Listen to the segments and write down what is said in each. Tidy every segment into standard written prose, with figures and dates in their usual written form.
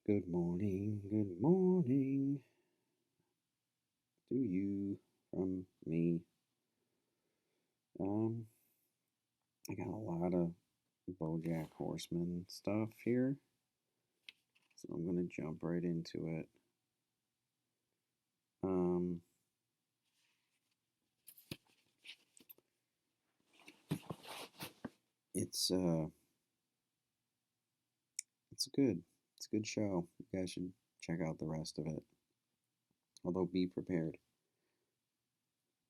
Good morning to you from me. Um, I got a lot of Bojack Horseman stuff here, so I'm gonna jump right into it. Um, it's uh, it's good. It's a good show. You guys should check out the rest of it. Although be prepared,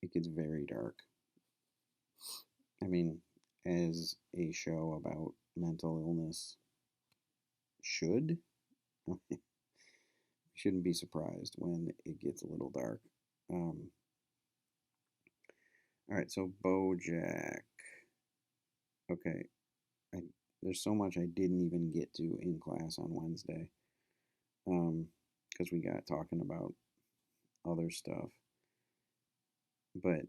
it gets very dark. I mean, as a show about mental illness should, you shouldn't be surprised when it gets a little dark. Um, all right, so Bojack. Okay, I, there's so much I didn't even get to in class on Wednesday, because we got talking about other stuff. But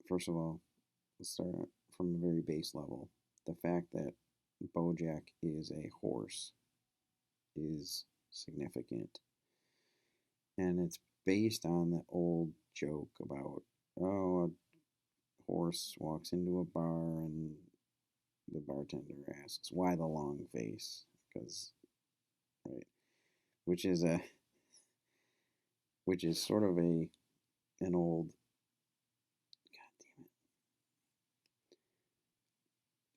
first of all, let's start from a very base level. The fact that Bojack is a horse is significant, and it's based on the old joke about, oh, a horse walks into a bar and the bartender asks why the long face, because right, which is a which is sort of an old, god damn it,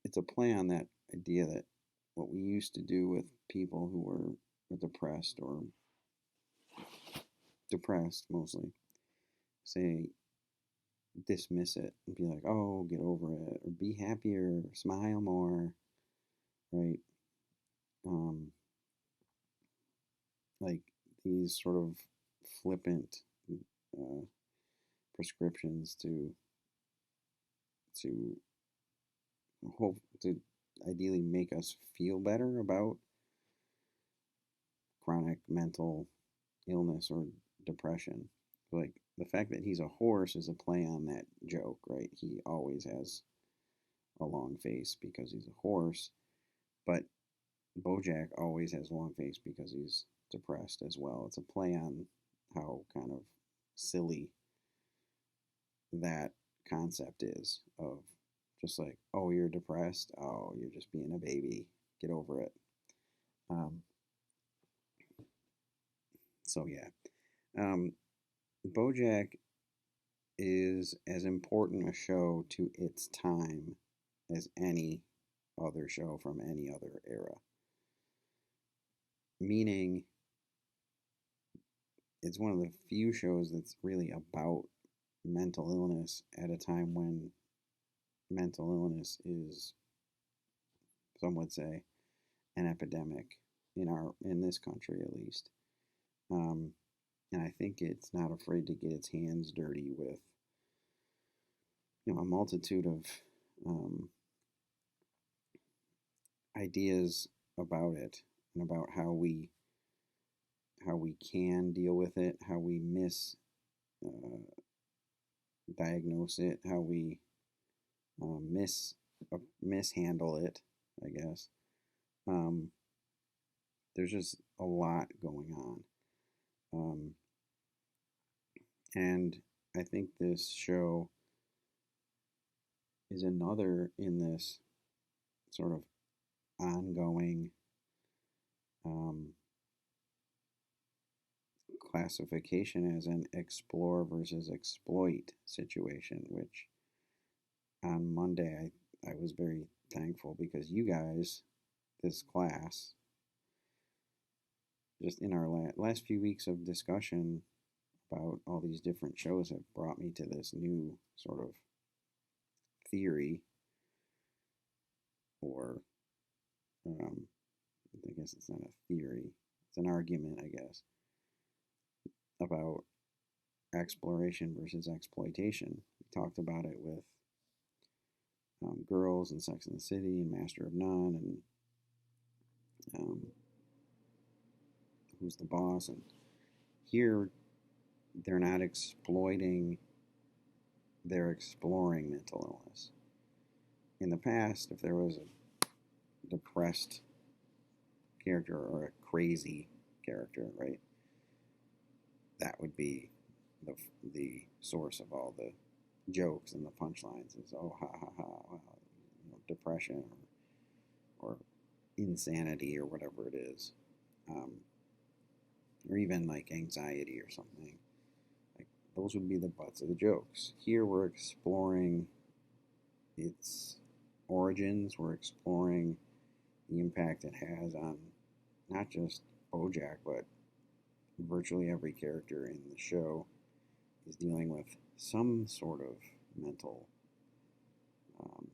it's a play on that idea that what we used to do with people who were depressed mostly, say, dismiss it and be like, oh, get over it, or be happier, smile more, right? um like these sort of flippant uh, prescriptions to hope to ideally make us feel better about chronic mental illness or depression. Like the fact that he's a horse is a play on that joke, right? He always has a long face because he's a horse, but Bojack always has a long face because he's depressed as well. It's a play on how kind of silly that concept is of just like, oh, you're depressed. Oh, you're just being a baby. Get over it. Um, so yeah, um, BoJack is as important a show to its time as any other show from any other era. Meaning, it's one of the few shows that's really about mental illness at a time when mental illness is, some would say, an epidemic in this country at least. Um, and I think it's not afraid to get its hands dirty with a multitude of um, ideas about it and about how we can deal with it, how we uh, misdiagnose it, how we mis mishandle it, I guess. Um, there's just a lot going on, um, and I think this show is another in this sort of ongoing um, classification as an explore versus exploit situation, which on Monday I was very thankful because you guys, this class, just in our last few weeks of discussion about all these different shows, have brought me to this new sort of theory, or um, I guess it's not a theory, it's an argument, I guess, about exploration versus exploitation. We talked about it with Girls and Sex and the City and Master of None and um, Who's the Boss. And here, they're not exploiting, they're exploring mental illness. In the past, if there was a depressed character or a crazy character, right? That would be the source of all the jokes and the punchlines is, oh, ha ha ha, wow, depression or insanity or whatever it is, um, or even like anxiety or something. Like those would be the butts of the jokes. Here we're exploring its origins. We're exploring the impact it has on not just Bojack, but virtually every character in the show is dealing with some sort of mental um,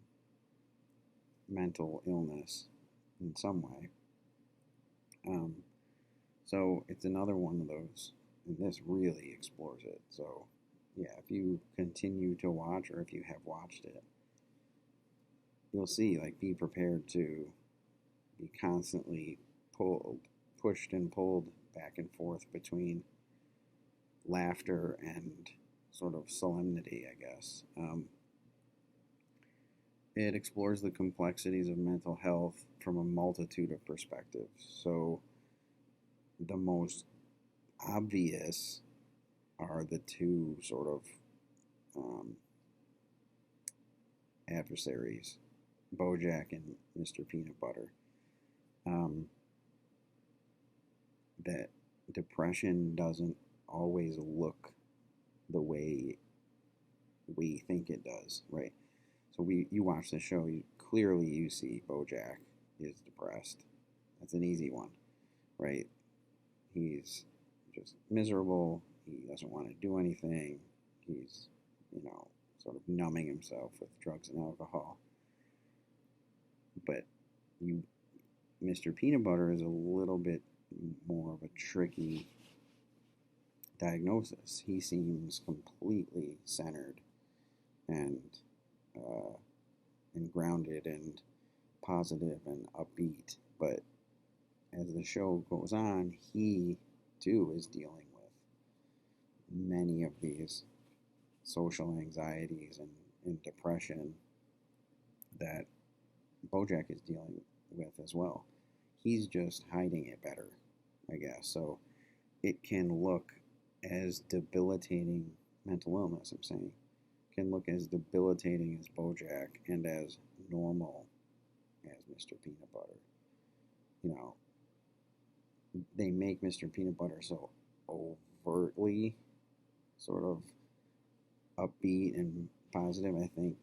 mental illness in some way. Um, so it's another one of those, and this really explores it. So yeah, if you continue to watch or if you have watched it, you'll see, like, be prepared to be constantly pushed and pulled back and forth between laughter and sort of solemnity, I guess. It explores the complexities of mental health from a multitude of perspectives. So the most obvious are the two sort of um, adversaries, Bojack and Mr. Peanut Butter. Um, that depression doesn't always look the way we think it does, right? So you watch the show, you see Bojack is depressed. That's an easy one, right? He's just miserable. He doesn't want to do anything. He's, sort of numbing himself with drugs and alcohol. But you, Mr. Peanut Butter is a little bit more of a tricky diagnosis. He seems completely centered and uh, and grounded and positive and upbeat. But as the show goes on, he too is dealing with many of these social anxieties and depression that Bojack is dealing with as well. He's just hiding it better, I guess. So it can look as debilitating mental illness, I'm saying, can look as debilitating as Bojack and as normal as Mr. Peanut Butter. You know, they make Mr. Peanut Butter so overtly sort of upbeat and positive, I think,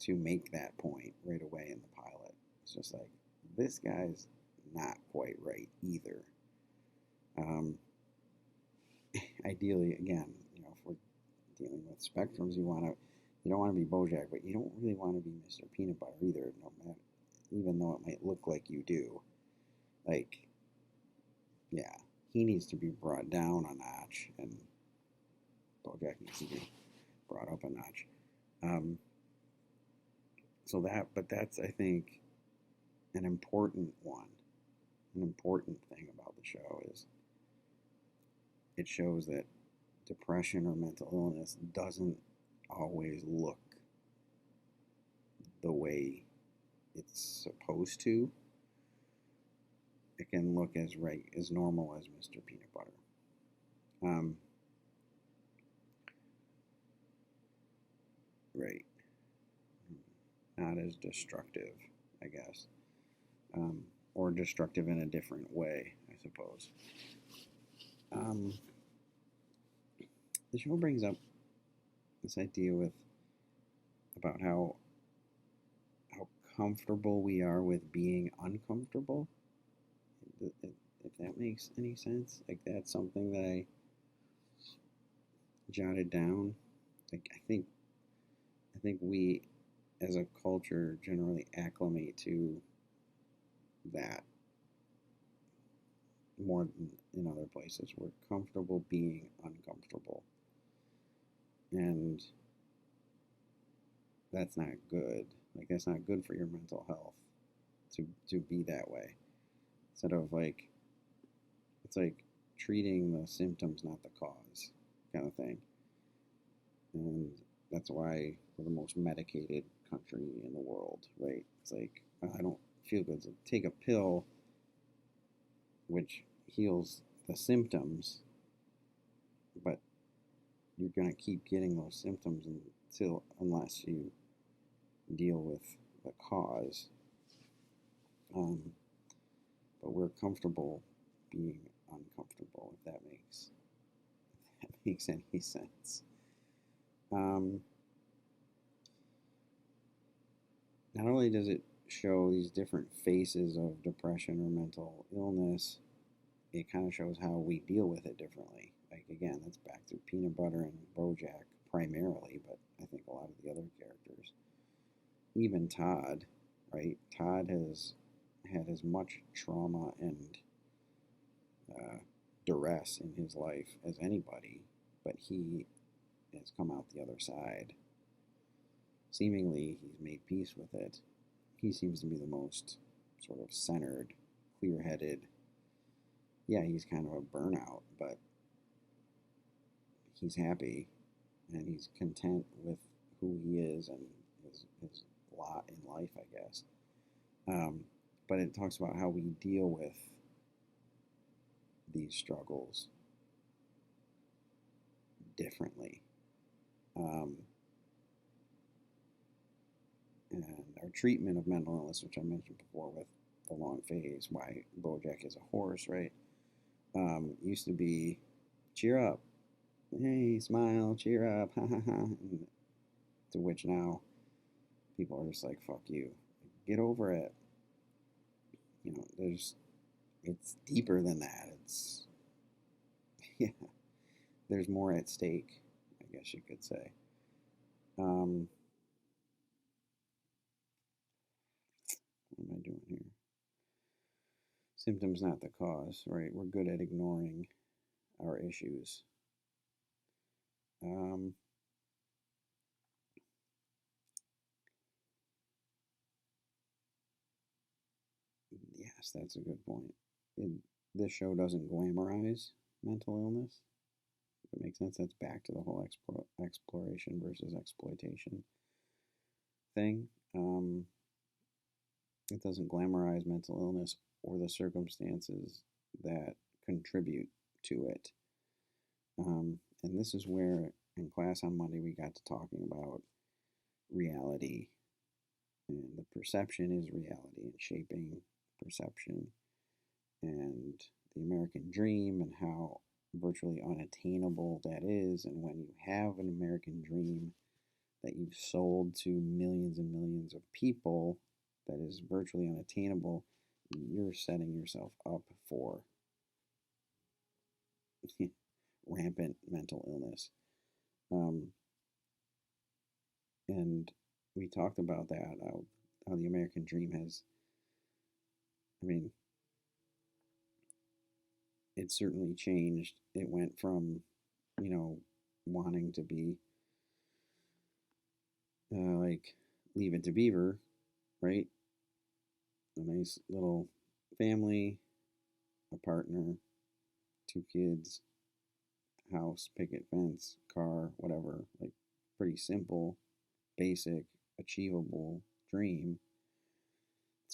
to make that point right away in the pilot. It's just like, this guy's not quite right either. Ideally, again, if we're dealing with spectrums, you don't want to be Bojack, but you don't really want to be Mr. Peanut Butter either, no matter, even though it might look like you do. Like, yeah, he needs to be brought down a notch, and Bojack needs to be brought up a notch. But that's, I think, an important one. An important thing about the show is it shows that depression or mental illness doesn't always look the way it's supposed to. It can look as normal as Mr. Peanut Butter. Right. Not as destructive, I guess. Or destructive in a different way, I suppose. The show brings up this idea about how comfortable we are with being uncomfortable. If that makes any sense, like, that's something that I jotted down. Like, I think we as a culture generally acclimate to that more than in other places. We're comfortable being uncomfortable, and that's not good. Like, that's not good for your mental health to be that way. Instead of, like, it's like treating the symptoms, not the cause, kind of thing. And that's why we're the most medicated country in the world, right? It's like, I don't feel good, so take a pill which heals the symptoms, but you're going to keep getting those symptoms unless you deal with the cause. Um, but we're comfortable being uncomfortable, if that makes any sense. Um, Not only does it show these different faces of depression or mental illness, it kind of shows how we deal with it differently. Like, again, that's back to Peanut Butter and Bojack primarily, but I think a lot of the other characters, even Todd, right? Todd has had as much trauma and uh, duress in his life as anybody, but he has come out the other side. Seemingly, he's made peace with it. He seems to be the most sort of centered, clear headed. Yeah, he's kind of a burnout, but he's happy and he's content with who he is and his lot in life, I guess. But it talks about how we deal with these struggles differently. Um, and our treatment of mental illness, which I mentioned before with the long phase, why Bojack is a horse, right? Used to be cheer up, hey, smile, cheer up, ha ha ha. And to which now people are just like, fuck you, get over it. It's deeper than that. Yeah, there's more at stake, I guess you could say. Um, what am I doing here? Symptoms, not the cause, right? We're good at ignoring our issues. Um, yes, that's a good point. It, this show doesn't glamorize mental illness. If it makes sense, that's back to the whole exploration versus exploitation thing. It doesn't glamorize mental illness or the circumstances that contribute to it. And this is where, in class on Monday, we got to talking about reality. And the perception is reality and shaping perception. And the American dream and how virtually unattainable that is. And when you have an American dream that you've sold to millions and millions of people that is virtually unattainable, you're setting yourself up for rampant mental illness. And we talked about that, how the American dream has, I mean, it certainly changed. It went from, wanting to be like Leave It to Beaver, right? A nice little family, a partner, two kids, house, picket fence, car, whatever. Like, pretty simple, basic, achievable dream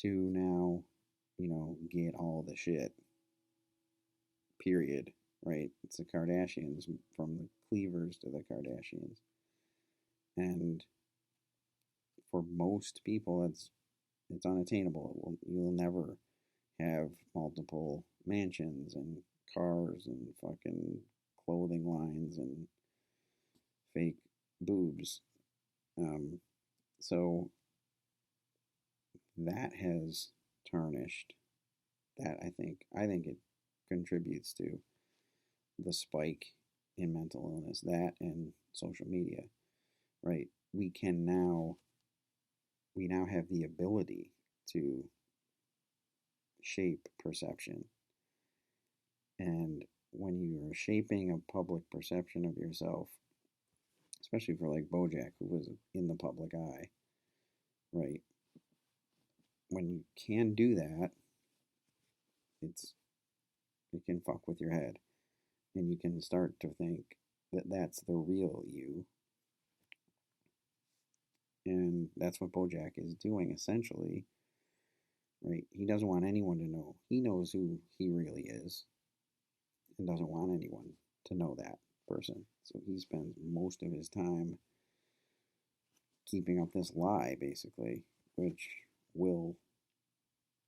to now, get all the shit. Period. Right? It's the Kardashians, from the Cleavers to the Kardashians. And for most people, it's unattainable. You'll never have multiple mansions and cars and fucking clothing lines and fake boobs. So that has tarnished that. I think it contributes to the spike in mental illness, that and social media, right? We now have the ability to shape perception. And when you are shaping a public perception of yourself, especially for like Bojack, who was in the public eye, right? When you can do that, it can fuck with your head, and you can start to think that that's the real you, and that's what Bojack is doing essentially. right? He doesn't want anyone to know. He knows who he really is and doesn't want anyone to know that person. So he spends most of his time keeping up this lie, basically, which will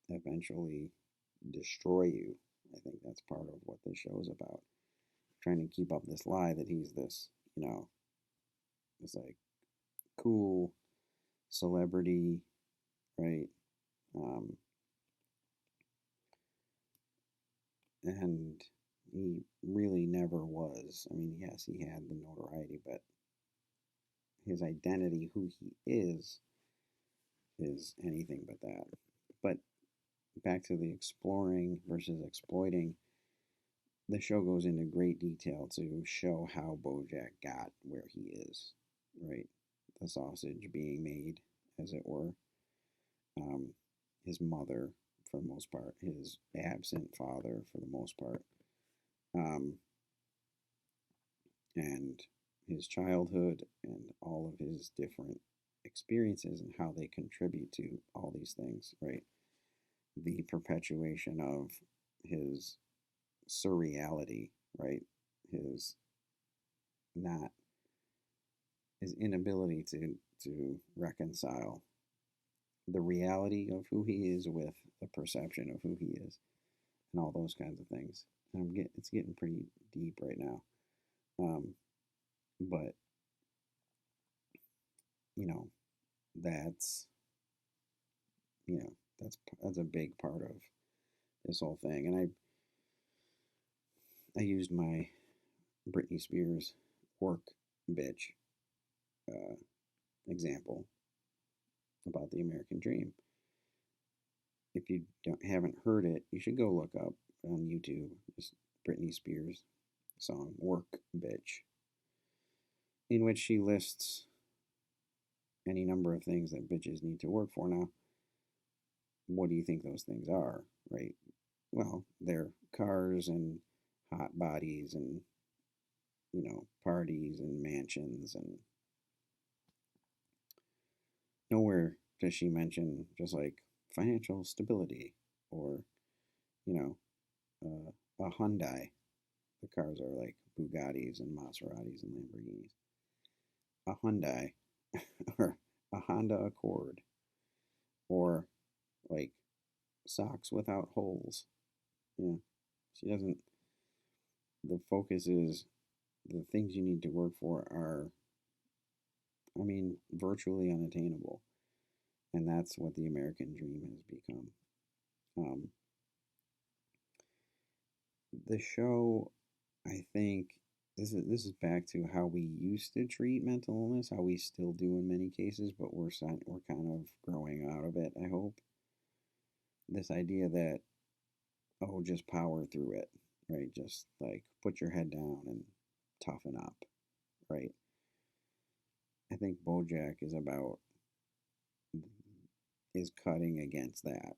eventually destroy you. I think that's part of what this show is about. Trying to keep up this lie that he's this, this like cool celebrity, right? Um, and he really never was. I mean, yes, he had the notoriety, but his identity, who he is anything but that. But back to the exploring versus exploiting, the show goes into great detail to show how Bojack got where he is, right? The sausage being made, as it were. Um, his mother, for the most part, his absent father, for the most part, um, and his childhood and all of his different experiences and how they contribute to all these things, right? The perpetuation of his surreality, right? His not his inability to reconcile the reality of who he is with the perception of who he is, and all those kinds of things. It's getting pretty deep right now, but you know that's you know that's a big part of this whole thing. And I used my Britney Spears work bitch uh, example about the American Dream. If you haven't heard it, you should go look up on YouTube just Britney Spears song "Work Bitch," in which she lists any number of things that bitches need to work for. Now, what do you think those things are, right? Well, they're cars and hot bodies and parties and mansions, and nowhere does she mention just like financial stability or you know a Hyundai. The cars are like Bugattis and Maseratis and Lamborghinis. A Hyundai or a Honda Accord or like socks without holes. Yeah, she doesn't. The focus is the things you need to work for are, I mean, virtually unattainable, and that's what the American dream has become. Um, the show, I think, this is back to how we used to treat mental illness, how we still do in many cases, but we're kind of growing out of it. I hope this idea that, oh, just power through it, right? Just like put your head down and toughen up, right? I think BoJack is cutting against that,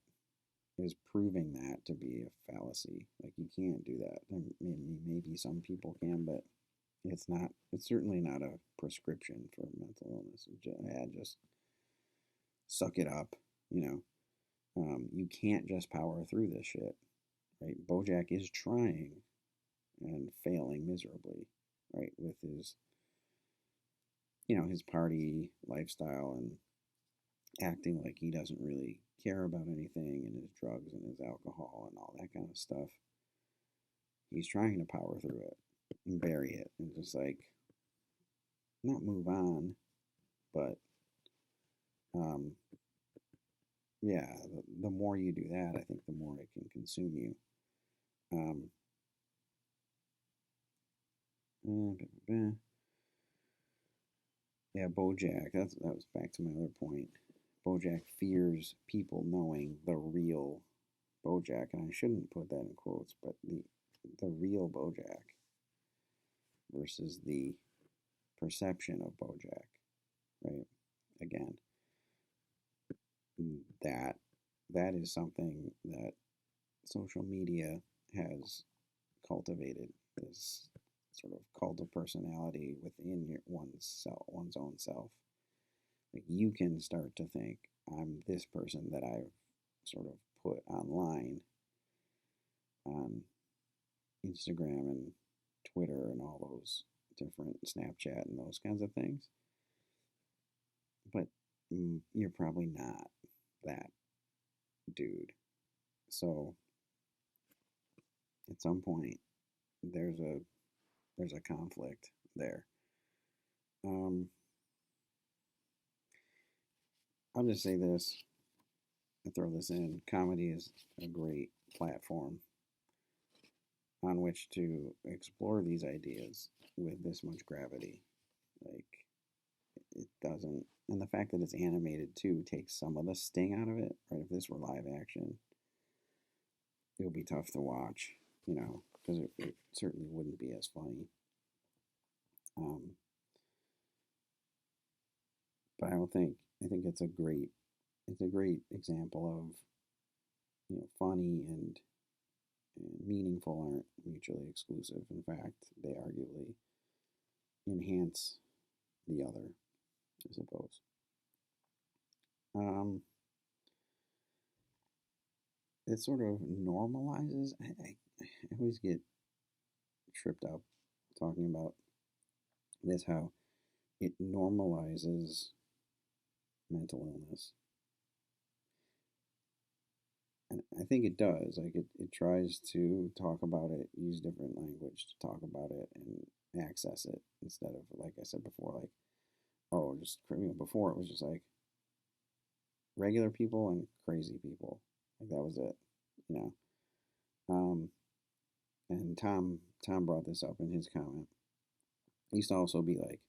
is proving that to be a fallacy. Like you can't do that. I mean, maybe some people can, but it's not. It's certainly not a prescription for mental illness. Just suck it up. You can't just power through this shit, right? BoJack is trying and failing miserably, right, with his party lifestyle and acting like he doesn't really care about anything and his drugs and his alcohol and all that kind of stuff. He's trying to power through it and bury it and just like not move on, but um, yeah, the more you do that, I think the more it can consume you. Um, yeah, BoJack. That was back to my other point. BoJack fears people knowing the real BoJack, and I shouldn't put that in quotes, but the real BoJack versus the perception of BoJack, right? Again, that that is something that social media has cultivated, this sort of cult of personality within one's own self. Like you can start to think, I'm this person that I've sort of put online on Instagram and Twitter and all those different Snapchat and those kinds of things. But you're probably not that dude. So at some point there's a conflict there. Um, I'll just say this. I throw this in. Comedy is a great platform on which to explore these ideas with this much gravity. Like, it doesn't, and the fact that it's animated too takes some of the sting out of it. Right? If this were live action, it would be tough to watch, because it certainly wouldn't be as funny. Um, but I think it's a great example of funny and meaningful aren't mutually exclusive. In fact, they arguably enhance the other, I suppose. Um, it sort of normalizes. I always get tripped up talking about this, how it normalizes mental illness. And I think it does. Like, it tries to talk about it, use different language to talk about it and access it instead of, like I said before, like, oh, just, before it was just like regular people and crazy people. Like, that was it, you know. Um, and Tom brought this up in his comment. It used to also be like,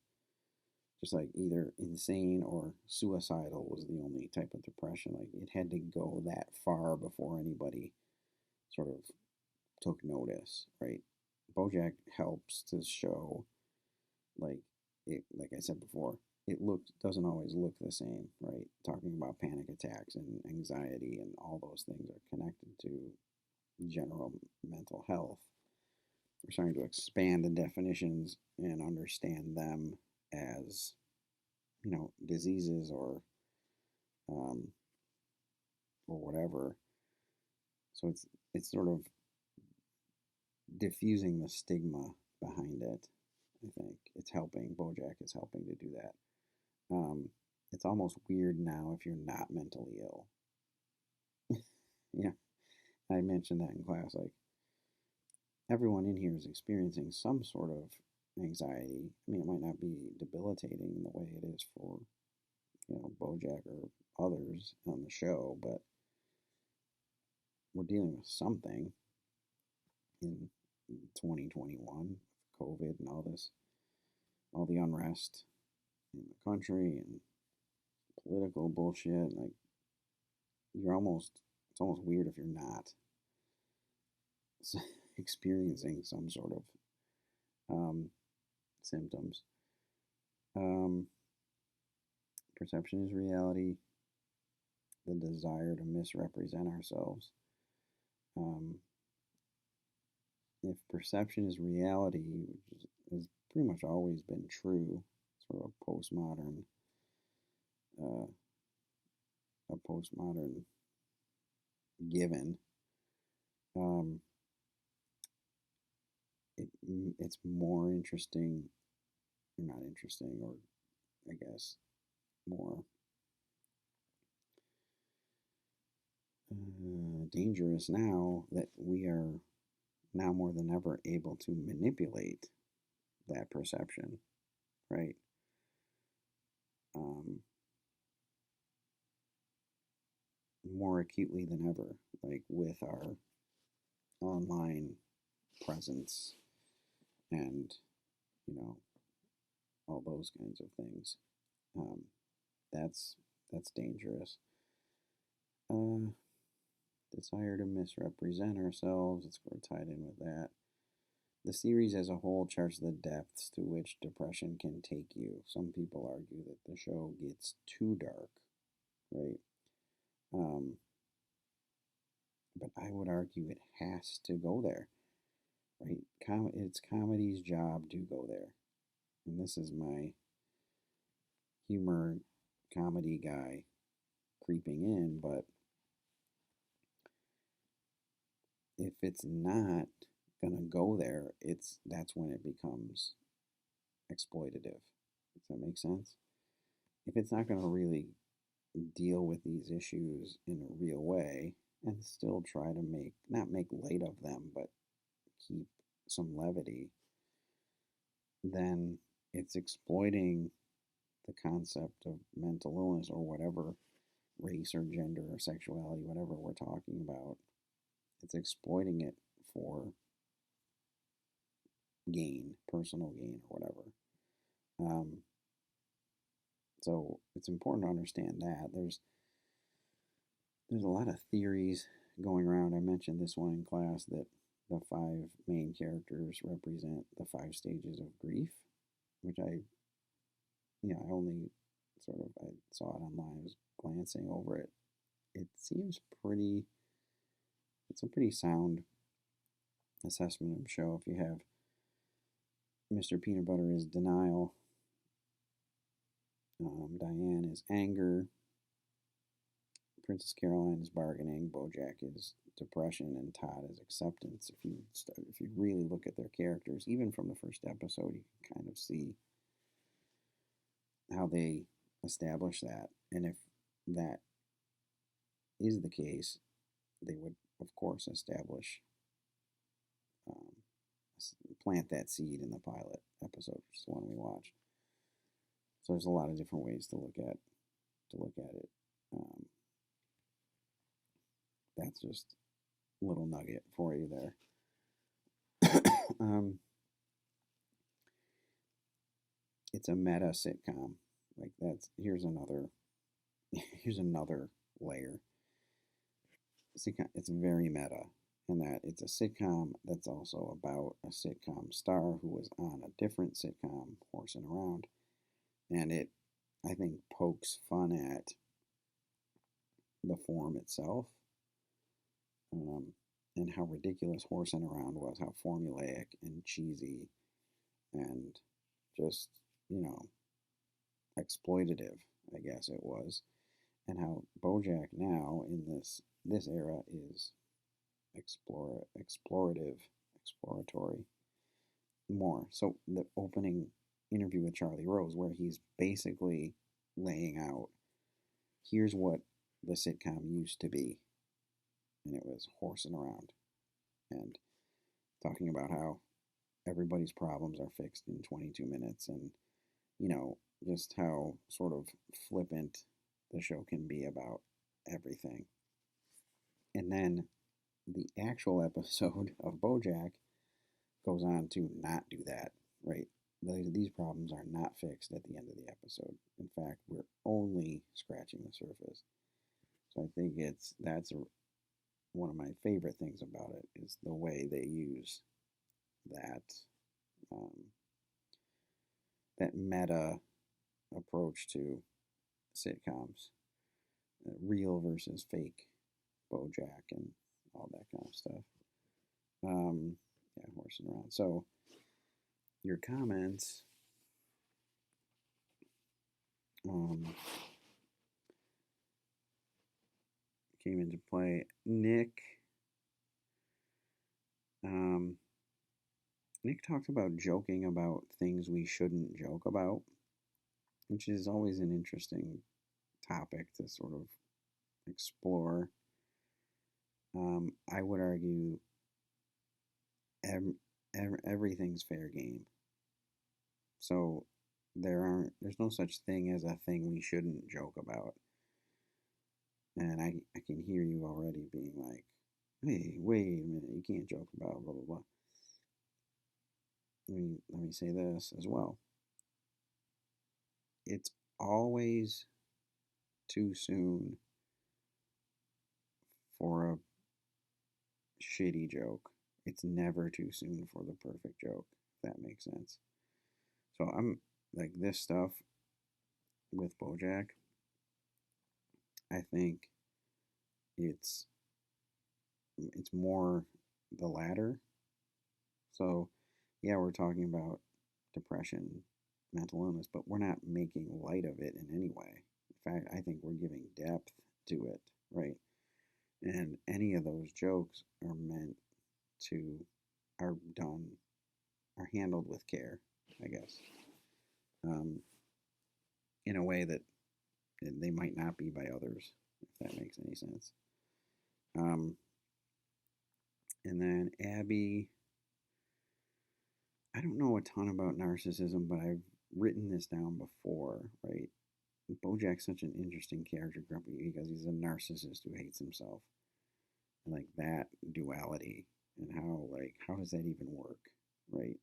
just like either insane or suicidal was the only type of depression. Like, it had to go that far before anybody sort of took notice, right? Bojack helps to show, like, like I said before, it doesn't always look the same, right? Talking about panic attacks and anxiety and all those things are connected to general mental health. We're starting to expand the definitions and understand them as, diseases um, or whatever. So it's sort of diffusing the stigma behind it. I think it's helping. Bojack is helping to do that. It's almost weird now if you're not mentally ill. Yeah, I mentioned that in class. Like, everyone in here is experiencing some sort of anxiety. I mean, it might not be debilitating the way it is for, Bojack or others on the show, but we're dealing with something in 2021, COVID and all the unrest in the country and political bullshit. Like, it's almost weird if you're not experiencing some sort of symptoms. Um, Perception is reality. The desire to misrepresent ourselves. Um, if perception is reality, which has pretty much always been true, sort of uh, a postmodern given, um, it's more interesting, or not interesting, or I guess more dangerous now that we are now more than ever able to manipulate that perception, right? Um, More acutely than ever, like with our online presence and, you know, all those kinds of things. Um, that's dangerous. Uh, Desire to misrepresent ourselves. It's sort of tied in with that. The series as a whole charts the depths to which depression can take you. Some people argue that the show gets too dark, right? Um, but I would argue it has to go there, right? It's comedy's job to go there. And this is my humor comedy guy creeping in, but if it's not gonna go there, that's when it becomes exploitative. Does that make sense? If it's not gonna really deal with these issues in a real way and still try to not make light of them, but keep some levity, then it's exploiting the concept of mental illness or whatever race or gender or sexuality, whatever we're talking about. It's exploiting it for gain, personal gain, or whatever. Um, so it's important to understand that there's a lot of theories going around. I mentioned this one in class, that the five main characters represent the five stages of grief, which I only I saw it online. I was glancing over it. It seems it's a pretty sound assessment of the show. If you have Mr. Peanut Butter is denial, Diane is anger, Princess Caroline is bargaining, Bojack is depression, and Todd is acceptance. If you really look at their characters, even from the first episode, you can kind of see how they establish that. And if that is the case, they would, of course, establish, um, plant that seed in the pilot episode, which is the one we watched. So there's a lot of different ways to look at it. That's just a little nugget for you there. It's a meta sitcom. Like here's another layer. It's very meta in that it's a sitcom that's also about a sitcom star who was on a different sitcom horsing around, and it, I think, pokes fun at the form itself, and how ridiculous horsing around was, how formulaic and cheesy and just, exploitative, I guess it was, and how Bojack now in this era is exploratory more. So the opening interview with Charlie Rose, where he's basically laying out, here's what the sitcom used to be, and it was horsing around and talking about how everybody's problems are fixed in 22 minutes, and just how sort of flippant the show can be about everything. And then the actual episode of Bojack goes on to not do that, right? These problems are not fixed at the end of the episode. In fact, we're only scratching the surface. So I think one of my favorite things about it is the way they use that that meta approach to sitcoms, real versus fake Bojack and all that kind of stuff. Horsing around. So your comments came into play. Nick talked about joking about things we shouldn't joke about, which is always an interesting topic to sort of explore. I would argue everything's fair game. So there's no such thing as a thing we shouldn't joke about. And I can hear you already being like, hey, wait a minute, you can't joke about blah, blah, blah. Let me say this as well. It's always too soon for a shitty joke. It's never too soon for the perfect joke, if that makes sense. So I'm like, this stuff with Bojack, I think it's more the latter. So yeah, we're talking about depression, mental illness, but we're not making light of it in any way. In fact, I think we're giving depth to it, right? And any of those jokes are meant to are done are handled with care, I guess, um, in a way that they might not be by others, if that makes any sense. Um, and then Abby, I don't know a ton about narcissism, but I've written this down before, right? Bojack's such an interesting character, Grumpy, because he's a narcissist who hates himself. And like that duality and how does that even work, right?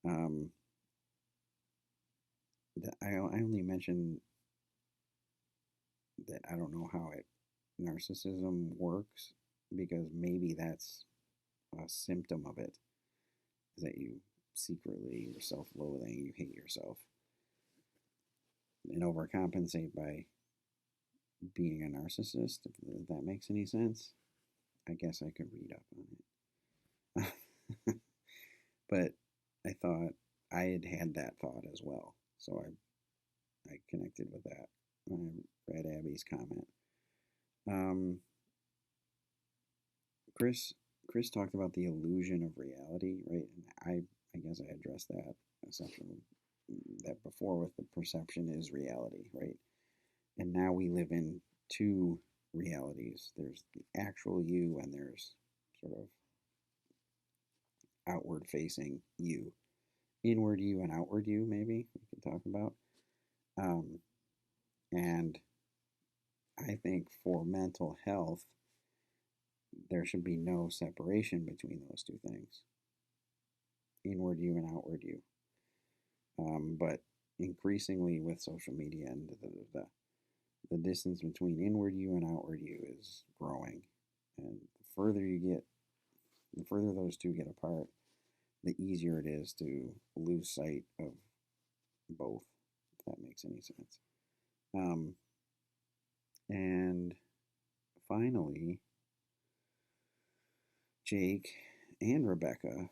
Um, I only mentioned that I don't know how it narcissism works because maybe that's a symptom of it is that you secretly you're self-loathing, you hate yourself, and overcompensate by being a narcissist. If that makes any sense, I guess I could read up on it. But I thought I had that thought as well, so I connected with that when I read Abby's comment. Um, Chris Chris talked about the illusion of reality, right? And I guess I addressed that assumption that before with the perception is reality, right? And now we live in two realities. There's the actual you, and there's sort of outward facing you, inward you, and outward you. Maybe we could talk about. Um, and I think for mental health, there should be no separation between those two things, inward you and outward you. But increasingly with social media and the distance between inward you and outward you is growing. And the further those two get apart, the easier it is to lose sight of both, if that makes any sense. Um, and finally, Jake and Rebecca,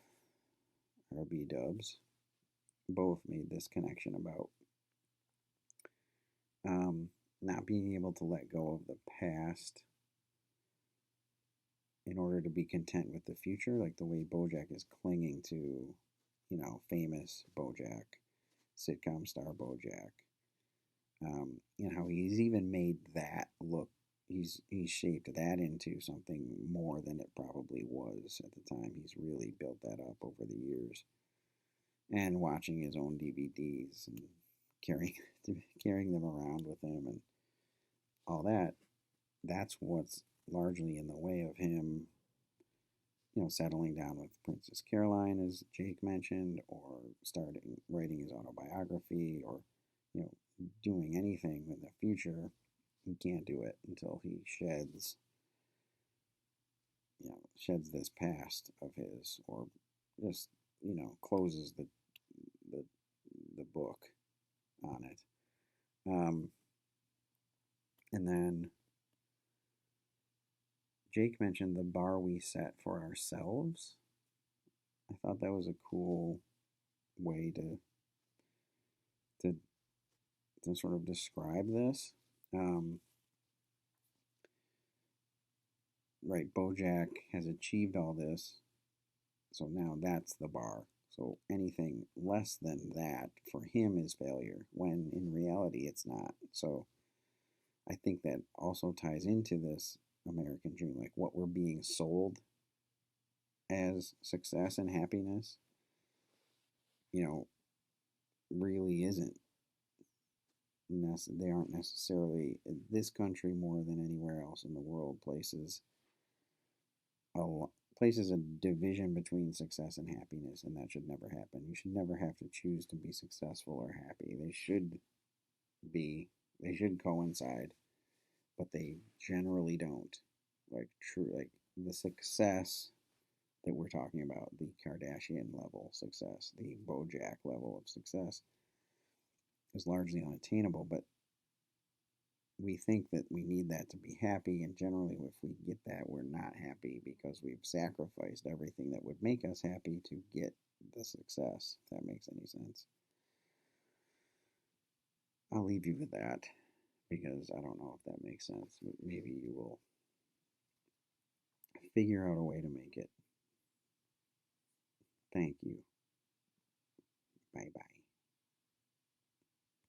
our B dubs, both made this connection about not being able to let go of the past in order to be content with the future, like the way Bojack is clinging to, famous Bojack, sitcom star Bojack. How he's even made that look. He's shaped that into something more than it probably was at the time. He's really built that up over the years, and watching his own DVDs and carrying carrying them around with him and all that. That's what's largely in the way of him, settling down with Princess Caroline, as Jake mentioned, or starting writing his autobiography, or doing anything in the future. He can't do it until he sheds this past of his, or just closes the the book on it. Um, and then Jake mentioned the bar we set for ourselves. I thought that was a cool way to to sort of describe this. Um, right, Bojack has achieved all this, so now that's the bar. So anything less than that for him is failure, when in reality it's not. So I think that also ties into this American dream, like what we're being sold as success and happiness, really isn't. They aren't necessarily, in this country more than anywhere else in the world, places a division between success and happiness, and that should never happen. You should never have to choose to be successful or happy. Be they should coincide, but they generally don't. Like the success that we're talking about, the Kardashian level success, the Bojack level of success, is largely unattainable, but we think that we need that to be happy, and generally if we get that, we're not happy because we've sacrificed everything that would make us happy to get the success, if that makes any sense. I'll leave you with that because I don't know if that makes sense. Maybe you will figure out a way to make it Thank you.